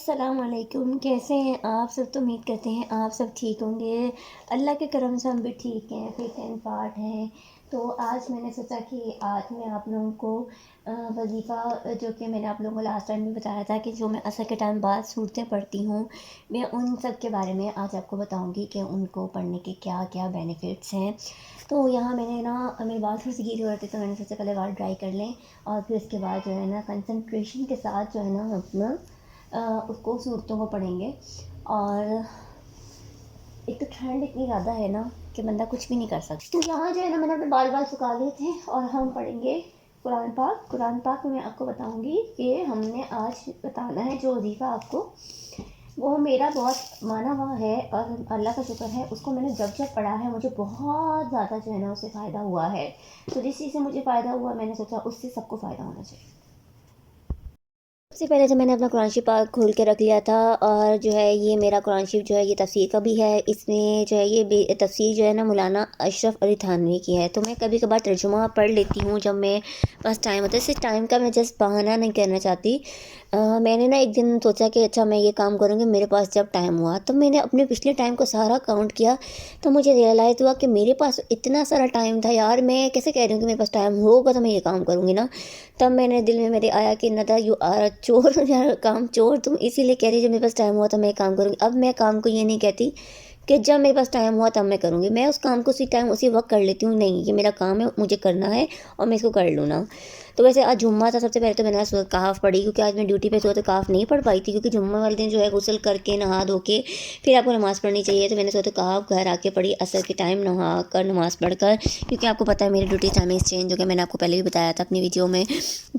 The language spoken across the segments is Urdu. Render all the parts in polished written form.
السلام علیکم، کیسے ہیں آپ سب؟ تو امید کرتے ہیں آپ سب ٹھیک ہوں گے۔ اللہ کے کرم سے ہم بھی ٹھیک ہیں، فٹ اینڈ فاٹ ہیں۔ تو آج میں نے سوچا کہ آج میں آپ لوگوں کو وظیفہ جو کہ میں نے آپ لوگوں کو لاسٹ ٹائم بھی بتایا تھا کہ جو میں عصر کے ٹائم بعد صورتیں پڑھتی ہوں، میں ان سب کے بارے میں آج آپ کو بتاؤں گی کہ ان کو پڑھنے کے کیا کیا بینیفٹس ہیں۔ تو یہاں میں نے میری بات تھوڑی سی گیلی ہو رہی تھی، تو میں نے سوچا پہلے بات ڈرائی کر لیں اور پھر اس کے بعد جو ہے نا کنسنٹریشن کے ساتھ جو ہے نا اپنا اس کو صورتوں کو پڑھیں گے۔ اور ایک تو ٹھنڈ اتنی زیادہ ہے نا کہ بندہ کچھ بھی نہیں کر سکتا۔ تو یہاں جو ہے نا میں نے اپنے بال سکھا لیے تھے اور ہم پڑھیں گے قرآن پاک میں آپ کو بتاؤں گی کہ ہم نے آج بتانا ہے جو وظیفہ آپ کو، وہ میرا بہت مانا ہوا ہے اور اللہ کا شکر ہے، اس کو میں نے جب پڑھا ہے مجھے بہت زیادہ جو ہے نا اس سے فائدہ ہوا ہے۔ تو جس چیز سے مجھے فائدہ ہوا میں نے سوچا اس سے سب کو فائدہ ہونا چاہیے۔ سب سے پہلے جو میں نے اپنا قرآن شریف پاک کھول کے رکھ لیا تھا، اور جو ہے یہ میرا قرآن شریف جو ہے یہ تفسیر کا بھی ہے۔ اس میں جو ہے یہ تفسیر جو ہے نا مولانا اشرف علی تھانوی کی ہے۔ تو میں کبھی کبھار ترجمہ پڑھ لیتی ہوں جب میں پاس ٹائم ہوتا ہے۔ صرف ٹائم کا میں جسٹ بہانہ نہیں کرنا چاہتی۔ میں نے نا ایک دن سوچا کہ اچھا میں یہ کام کروں گی، میرے پاس جب ٹائم ہوا تو میں نے اپنے پچھلے ٹائم کو سارا کاؤنٹ کیا، تو مجھے ریئلائز ہوا کہ میرے پاس اتنا سارا ٹائم تھا یار، میں کیسے کہہ رہی ہوں کہ میرے پاس ٹائم ہوگا تو میں یہ کام کروں گی نا۔ تب میں نے دل میں میرے آیا کہ ندا یو آر چور، یار کام چور تم اسی لیے کہہ رہی جب میرے پاس ٹائم ہوا تو میں کام کروں گی۔ اب میں کام کو یہ نہیں کہتی کہ جب میرے پاس ٹائم ہوا تب میں کروں گی، میں اس کام کو اسی وقت کر لیتی ہوں۔ نہیں، یہ میرا کام ہے، مجھے کرنا ہے اور میں اس کو کر لوں نا۔ تو ویسے آج جمعہ تھا، سب سے پہلے تو میں نے سورۃ کہف پڑھی، کیونکہ آج میں ڈیوٹی پہ سورۃ کہف نہیں پڑھ پائی تھی، کیونکہ جمعہ والے دن جو ہے غسل کر کے نہا دھو کے پھر آپ کو نماز پڑھنی چاہیے۔ تو میں نے سورۃ کہف گھر آ کے پڑھی عصر کے ٹائم نہا کر نماز پڑھ کر، کیونکہ آپ کو پتہ ہے میری ڈیوٹی ٹائمنگ چینج ہو گیا، میں نے آپ کو پہلے بھی بتایا تھا اپنی ویڈیو میں۔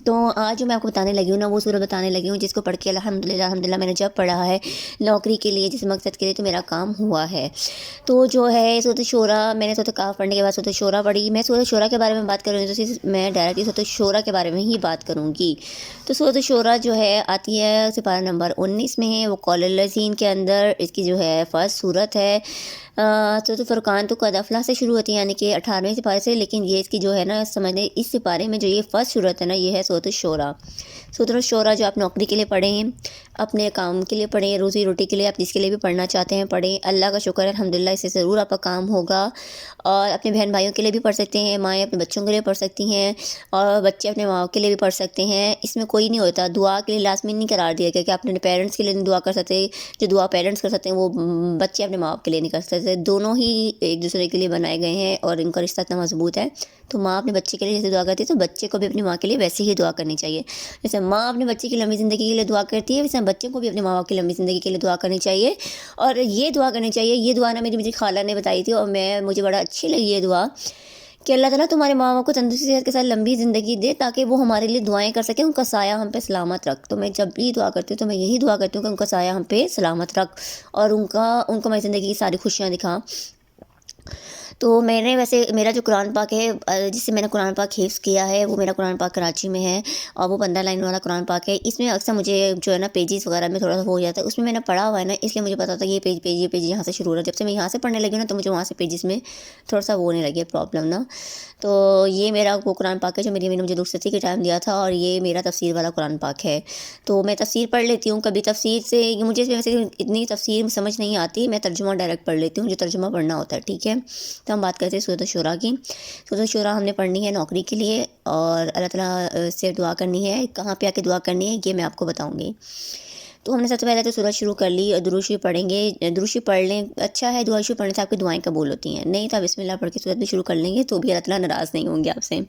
تو آج جو میں آپ کو بتانے لگی ہوں نا وہ سورت بتانے لگی ہوں جس کو پڑھ کے الحمدللہ میں نے جب پڑھا ہے نوکری کے لیے، جس مقصد کے لیے، تو میرا کام ہوا ہے۔ تو جو ہے سورۃ شورا، میں نے سورۃ کہف پڑھنے کے بعد سورۃ شورا پڑھی۔ میں سورۃ شورا کے بارے میں بات کر رہی ہوں تو صرف میں ڈائریکٹلی سورۃ شورا کے بارے میں ہی بات کروں گی۔ تو سورۃ شورا جو ہے آتی ہے سپارہ نمبر 19 میں ہے، وہ قول الذین کے اندر اس کی جو ہے فرسٹ سورت ہے۔ سورۃ فرقان تو قد افلح سے شروع ہوتی ہے، یعنی کہ 18ویں سپارے سے، لیکن یہ اس کی جو ہے نا سمجھ لیں اس سپارے میں جو یہ فرسٹ سورت ہے نا یہ ہے سورۃ شورا۔ سورۃ شورا جو آپ نوکری کے لیے پڑھیں، اپنے کام کے لیے پڑھیں، روزی روٹی کے لیے، آپ جس کے لیے بھی پڑھنا چاہتے ہیں پڑھیں۔ اللہ کا شکر ہے الحمدللہ، اس سے ضرور آپ کا کام ہوگا۔ اور اپنے بہن بھائیوں کے لیے بھی پڑھ سکتے ہیں، مائیں اپنے بچوں کے لیے پڑھ سکتی ہیں، اور بچے اپنے ماں کے لیے بھی پڑھ سکتے ہیں۔ اس میں کوئی نہیں ہوتا، دعا کے لیے لازمی نہیں قرار دیا گیا کہ آپ اپنے پیرنٹس کے لیے نہیں دعا کر سکتے، جو دعا پیرنٹس کر سکتے ہیں وہ بچے اپنے ماں باپ کے لیے نہیں کر سکتے۔ دونوں ہی ایک دوسرے کے لیے بنائے گئے ہیں اور ان کا رشتہ اتنا مضبوط ہے۔ تو ماں اپنے بچے کے لیے جیسے دعا کرتی ہے تو بچے کو بھی اپنی ماں کے لیے ویسے ہی دعا کرنی چاہیے۔ جیسے ماں اپنے بچے کی لمبی زندگی کے لیے دعا کرتی ہے، ویسے بچے کو بھی اپنے ماں باپ کی لمبی زندگی کے لیے دعا کرنی چاہیے۔ اور یہ دعا کرنی چاہیے، یہ دعا نا میری خالہ نے بتائی تھی اور مجھے بڑا اچھی لگی یہ دعا، کہ اللہ تعالیٰ تمہارے ماں باپ کو تندرستی صحت کے ساتھ لمبی زندگی دے تاکہ وہ ہمارے لیے دعائیں کر سکیں، ان کا سایہ ہم پہ سلامت رکھ۔ تو میں جب بھی دعا کرتی ہوں تو میں یہی دعا کرتی ہوں کہ ان کا سایہ ہم پہ سلامت رکھ اور ان کو ہماری زندگی کی ساری خوشیاں دکھا۔ تو میں نے ویسے میرا جو قرآن پاک ہے جس سے میں نے قرآن پاک حفظ کیا ہے، وہ میرا قرآن پاک کراچی میں ہے اور وہ 15 لائن والا قرآن پاک ہے۔ اس میں اکثر مجھے جو ہے نا پیجز وغیرہ میں تھوڑا سا ہو جاتا ہے، اس میں میں نے پڑھا ہوا ہے نا، اس لیے مجھے پتا تھا کہ یہ پیج یہاں سے شروع ہو رہا ہے۔ جب سے میں یہاں سے پڑھنے لگی ہوں نا تو مجھے وہاں سے پیجز میں تھوڑا سا وہ ہونے لگی ہے پرابلم نا۔ تو یہ میرا وہ قرآن پاک ہے جو میری امی نے مجھے رخصتی کے ٹائم دیا تھا، اور یہ میرا تفسیر والا قرآن پاک ہے۔ تو میں تفسیر پڑھ لیتی ہوں، کبھی تفسیر سے مجھے ویسے اتنی تفسیر سمجھ نہیں آتی، میں ترجمہ ڈائریکٹ پڑھ لیتی ہوں جو ترجمہ پڑھنا ہوتا ہے، ٹھیک ہے۔ تو ہم بات کرتے ہیں سورۃ شورا کی۔ سورۃ شورا ہم نے پڑھنی ہے نوکری کے لیے اور اللہ تعالیٰ سے دعا کرنی ہے۔ کہاں پہ آ کے دعا کرنی ہے یہ میں آپ کو بتاؤں گی۔ تو ہم نے سب سے پہلے تو سورت شروع کر لی، درود شریف پڑھیں گے، درود شریف پڑھ لیں، اچھا ہے درود شریف پڑھنے سے آپ کی دعائیں قبول ہوتی ہیں، نہیں تو بسم اللہ پڑھ کے سورت بھی شروع کر لیں گے تو بھی اللہ تعالیٰ ناراض نہیں ہوں گے آپ سے۔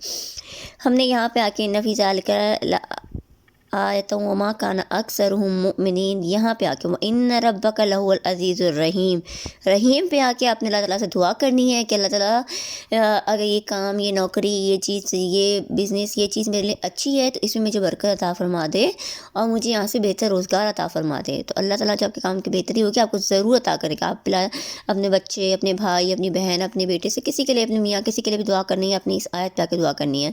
ہم نے یہاں پہ آ کے ان فی ذالک آیۃ وما کان اکثرهم مؤمنین، یہاں پہ آ کے ان ربک لہو العزیز الرحیم، رحیم پہ آ کے آپ نے اللہ تعالیٰ سے دعا کرنی ہے کہ اللہ تعالیٰ اگر یہ کام، یہ نوکری، یہ چیز، یہ بزنس، یہ چیز میرے لیے اچھی ہے تو اس میں مجھے برکت عطا فرما دے اور مجھے یہاں سے بہتر روزگار عطا فرما دے۔ تو اللہ تعالیٰ جب آپ کے کام کی بہتری ہوگی آپ کو ضرور عطا کرے گا۔ آپ اپنے بچے، اپنے بھائی، اپنی بہن، اپنے بیٹے سے کسی کے لیے، اپنے میاں کسی کے لیے بھی دعا کرنی ہے، اپنی اس آیت پہ آ کے دعا کرنی ہے۔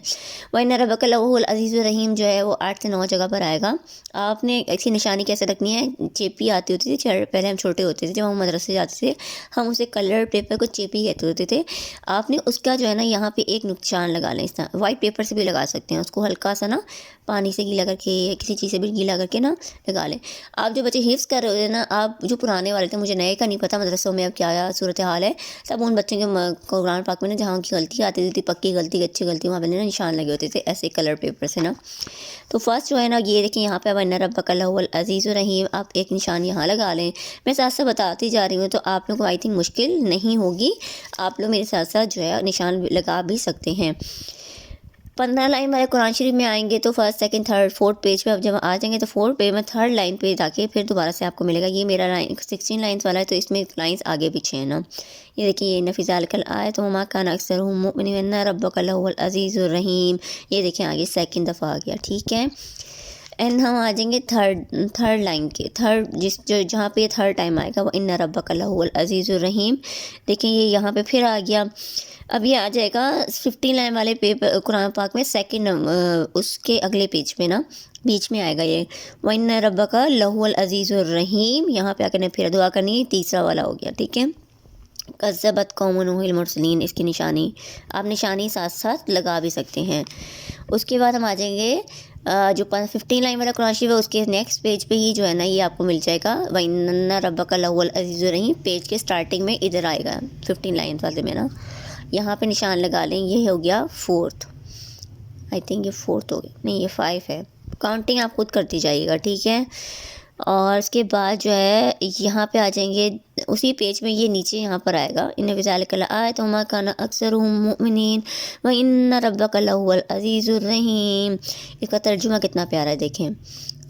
وَإِنَّ رَبَّكَ لَهُوَ الْعَزِيزُ الرَّحِيمُ جو ہے وہ 8 سے 9 جگہ برابر آئے گا. آپ نے ایسی نشانی کیسے رکھنی ہے، چیپی آتی ہوتی تھی پہلے ہم چھوٹے ہوتے تھے، جب ہم مدرسے جاتے تھے ہم اسے کلر پیپر کو چیپی کہتے ہوتے تھے. آپ نے اس کا جو ہے نا یہاں پہ ایک نشان لگا لیں. اس طرح وائٹ پیپر سے بھی لگا سکتے ہیں، اس کو ہلکا سا نا پانی سے گیلا کر کے یا کسی چیز سے بھی گیلا کر کے نا لگا لیں. آپ جو بچے حفظ کر رہے ہوتے ہیں نا، آپ جو پرانے والے تھے، مجھے نئے کا نہیں پتہ مدرسوں میں اب کیا صورت حال ہے، تب ان بچوں کے قرآن پاک میں نا جہاں کی غلطی آتی تھی، پکی غلطی اچھی غلطی، وہاں پہ نا نشان لگے ہوتے تھے ایسے کلر پیپر سے نا. تو فرسٹ جو ہے نا یہ دیکھیں یہاں پہ وَإِنَّ رَبَّكَ لَهُوَ الْعَزِيزُ الرَّحِيمُ، آپ ایک نشان یہاں لگا لیں. میں ساتھ ساتھ بتاتی جا رہی ہوں تو آپ لوگوں کو آئی تھنک مشکل نہیں ہوگی، آپ لوگ میرے ساتھ ساتھ جو ہے نشان لگا بھی سکتے ہیں. 15 لائن والے قرآن شریف میں آئیں گے تو first second third fourth page پہ اب جب آ جائیں گے تو فورتھ پیج میں تھرڈ لائن پہ جا کے پھر دوبارہ سے آپ کو ملے گا. یہ میرا لائن 16 لائنس والا ہے تو اس میں لائنس آگے پیچھے ہیں نا. یہ دیکھیں یہ نفی ذالک الآیۃ وما کان اکثرهم مؤمنین وان ربک لہو العزیز الرحیم. یہ دیکھیں آگے سیکنڈ دفعہ آ گیا. ٹھیک ہے، اینڈ ہم آ جائیں گے تھرڈ لائن کے جہاں پہ یہ تھرڈ ٹائم آئے گا وہ ان ربک لہو العزیز الرحیم. دیکھیں یہ یہاں پہ پھر آ گیا. اب یہ آ جائے گا 15 لائن والے پیپر قرآن پاک میں سیکنڈ اس کے اگلے پیج پہ نا بیچ میں آئے گا یہ وَإِنَّ رَبَّكَ لَهُوَ الْعَزِيزُ الرَّحِيمُ. یہاں پہ آ کے پھر دعا کرنی ہے، تیسرا والا ہو گیا. ٹھیک ہے، کذبت قوم نوح المرسلین، اس کی نشانی آپ نشانی ساتھ ساتھ لگا بھی سکتے ہیں. اس کے بعد ہم آ جائیں گے جو 15 لائن والا قرآن شریف ہے اس کے نیکسٹ پیج پہ ہی جو ہے نا یہ آپ کو مل جائے گا وَإِنَّ رَبَّكَ لَهُوَ الْعَزِيزُ الرَّحِيمُ. پیج کے سٹارٹنگ میں ادھر آئے گا 15 لائن والے میں نا، یہاں پہ نشان لگا لیں. یہ ہو گیا فورتھ، آئی تھنک یہ فورتھ ہو گیا، نہیں یہ 5 ہے. کاؤنٹنگ آپ خود کرتی جائیے گا. ٹھیک ہے، اور اس کے بعد جو ہے یہاں پہ آ جائیں گے اسی پیج میں، یہ نیچے یہاں پر آئے گا ان فی ذالک لآیۃ وما کان اکثرهم مؤمنین وان ربک لہو العزیز الرحیم. اس کا ترجمہ کتنا پیارا ہے دیکھیں.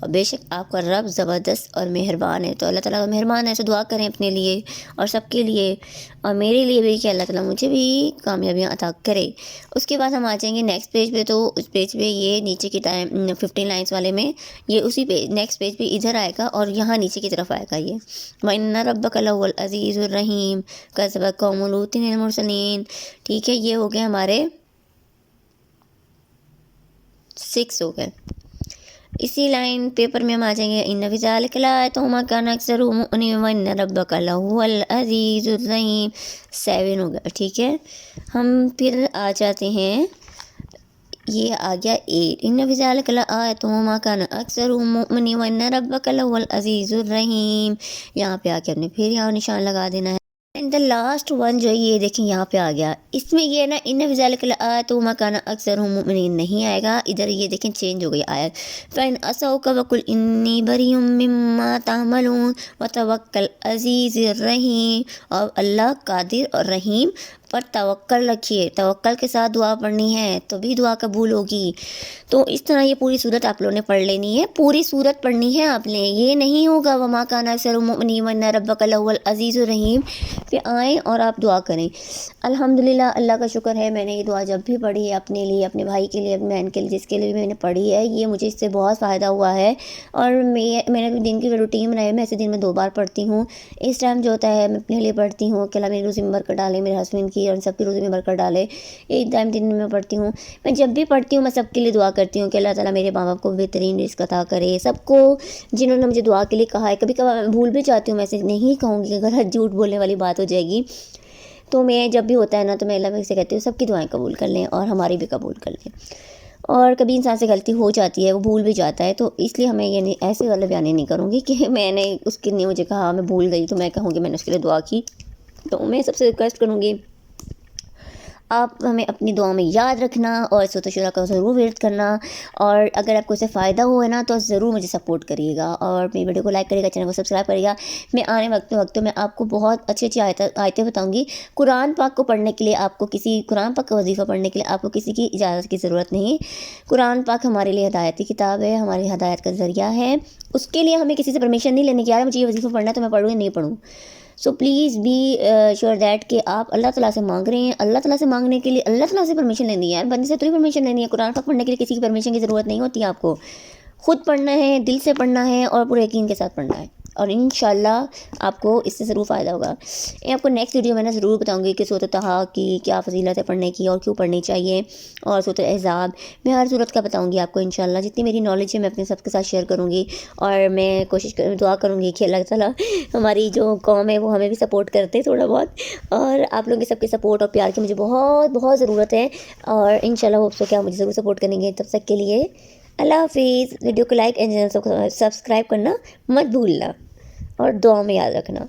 اور بے شک آپ کا رب زبردست اور مہربان ہے. تو اللہ تعالیٰ مہربان ہے، تو دعا کریں اپنے لیے اور سب کے لیے اور میرے لیے بھی کہ اللہ تعالیٰ مجھے بھی کامیابیاں عطا کرے. اس کے بعد ہم آ جائیں گے نیکسٹ پیج پہ. تو اس پیج پہ یہ نیچے کی ٹائم 15 لائنس والے میں یہ اسی پیج نیکسٹ پیج پہ ادھر آئے گا اور یہاں نیچے کی طرف آئے گا یہ وَإِنَّ رَبَّكَ لَهُوَ الْعَزِيزُ الرَّحِيمُ كَذَّبَتْ قَوْمُ لُوطٍ الْمُرْسَلِينَ. ٹھیک ہے، یہ ہو گئے ہمارے 6 ہو گئے. اسی لائن پیپر میں ہم آ جائیں گے ان فی ذالک لآیۃ وما کان اکثرهم مؤمنین وان ربک لہو العزیز الرحیم. 7 ہو گیا. ٹھیک ہے، ہم پھر آ جاتے ہیں، یہ آ گیا 8 ان فی ذالک لآیۃ وما کان اکثرهم مؤمنین وان ربک لہو العزیز الرحیم. یہاں پہ آ کے ہم نے پھر یہاں نشان لگا دینا ہے. اینڈ دا لاسٹ ون جو ہے یہ دیکھیں یہاں پہ آ گیا. اس میں یہ نا ان فی ذالک لآیۃ وما کان اکثرهم مؤمنین نہیں آئے گا، ادھر یہ دیکھیں چینج ہو گئی آیت. فَإِنْ عَصَوْكَ وَقُلْ إِنِّي بَرِيءٌ مِّمَّا تَعْمَلُونَ وَتَوَكَّلْ عَزِيزِ الرحیم. اور اللہ قادر اور رحیم پر توکل رکھیے. توکل کے ساتھ دعا پڑھنی ہے تو بھی دعا قبول ہوگی. تو اس طرح یہ پوری صورت آپ لوگوں نے پڑھ لینی ہے، پوری صورت پڑھنی ہے آپ نے. یہ نہیں ہوگا وما کان اکثرهم مؤمنین وان ربک لہو العزیز الرحیم پہ آئیں اور آپ دعا کریں. الحمدللہ اللہ کا شکر ہے، میں نے یہ دعا جب بھی پڑھی ہے اپنے لیے، اپنے بھائی کے لیے، اپنے بہن کے لیے، جس کے لیے بھی میں نے پڑھی ہے، یہ مجھے اس سے بہت فائدہ ہوا ہے. اور میں نے دن کی روٹین بنائی ہے، میں ایسے دن میں 2 بار پڑھتی ہوں. اس ٹائم جو ہوتا ہے میں اپنے لیے پڑھتی ہوں کہ اللہ میری روزی میں برکت ڈالے، میرے ہسبینڈ کی اور سب کی روزی میں برکت ڈالے. ایک ٹائم دن میں پڑھتی ہوں. میں جب بھی پڑھتی ہوں میں سب کے لیے دعا کرتی ہوں کہ اللہ تعالیٰ میرے ماں باپ کو بہترین رزق عطا کرے. سب کو جنہوں نے مجھے دعا کے لیے کہا ہے، کبھی کبھار میں بھول بھی جاتی ہوں، میں ایسے نہیں کہوں گی کہ غلط جھوٹ بولنے والی بات ہو جائے گی. تو میں جب بھی ہوتا ہے نا تو میں اللہ سے کہتی ہوں سب کی دعائیں قبول کر لیں اور ہماری بھی قبول کر لیں. اور کبھی انسان سے غلطی ہو جاتی ہے، وہ بھول بھی جاتا ہے، تو اس لیے ہمیں یہ نہیں ایسے غلط بیانے نہیں کروں گی کہ میں نے اس کے لیے مجھے کہا میں بھول گئی تو میں کہوں گی میں نے اس کے لیے دعا کی. تو میں سب سے ریکویسٹ کروں گی آپ ہمیں اپنی دعاؤں میں یاد رکھنا اور سورۃ الشورى کا ضرور ورد کرنا. اور اگر آپ کو اس سے فائدہ ہوا ہے نا تو ضرور مجھے سپورٹ کریے گا اور میری ویڈیو کو لائک کریے گا، چینل کو سبسکرائب کریے گا. میں آنے وقتوں میں آپ کو بہت اچھی اچھی آیتیں بتاؤں گی. قرآن پاک کو پڑھنے کے لیے آپ کو قرآن پاک کا وظیفہ پڑھنے کے لیے آپ کو کسی کی اجازت کی ضرورت نہیں. قرآن پاک ہمارے لیے ہدایتی کتاب ہے، ہماری ہدایت کا ذریعہ ہے. اس کے لیے ہمیں کسی سے پرمیشن نہیں لینی کہ یار مجھے یہ وظیفہ پڑھنا ہے تو میں پڑھوں یا نہیں پڑھوں. So please be sure that کہ آپ اللہ تعالیٰ سے مانگ رہے ہیں. اللہ تعالیٰ سے مانگنے کے لیے اللہ تعالیٰ سے پرمیشن لینی ہے، بندے سے تھوڑی پرمیشن لینی ہے. قرآن پاک پڑھنے کے لیے کسی کی پرمیشن کی ضرورت نہیں ہوتی ہے. آپ کو خود پڑھنا ہے، دل سے پڑھنا ہے اور پورے یقین کے ساتھ پڑھنا ہے. اور انشاءاللہ آپ کو اس سے ضرور فائدہ ہوگا۔ آپ کو نیکسٹ ویڈیو میں نا ضرور بتاؤں گی کہ سورۃ طٰہٰ کی کیا فضیلت ہے پڑھنے کی اور کیوں پڑھنی چاہیے، اور سورۃ الاحزاب میں ہر صورت کا بتاؤں گی آپ کو انشاءاللہ۔ جتنی میری نالج ہے میں اپنے سب کے ساتھ شیئر کروں گی، اور میں دعا کروں گی کہ اللہ تعالیٰ ہماری جو قوم ہے وہ ہمیں بھی سپورٹ کرتے تھوڑا بہت، اور آپ لوگوں کے سب کے سپورٹ اور پیار کی مجھے بہت بہت ضرورت ہے، اور انشاءاللہ ہوپ سو کہ آپ مجھے ضرور سپورٹ کریں گے۔ تب تک کے لیے اللہ حافظ۔ ویڈیو کو لائک اینڈ چینل سبسکرائب کرنا مت بھولنا، اور دعا میں یاد رکھنا۔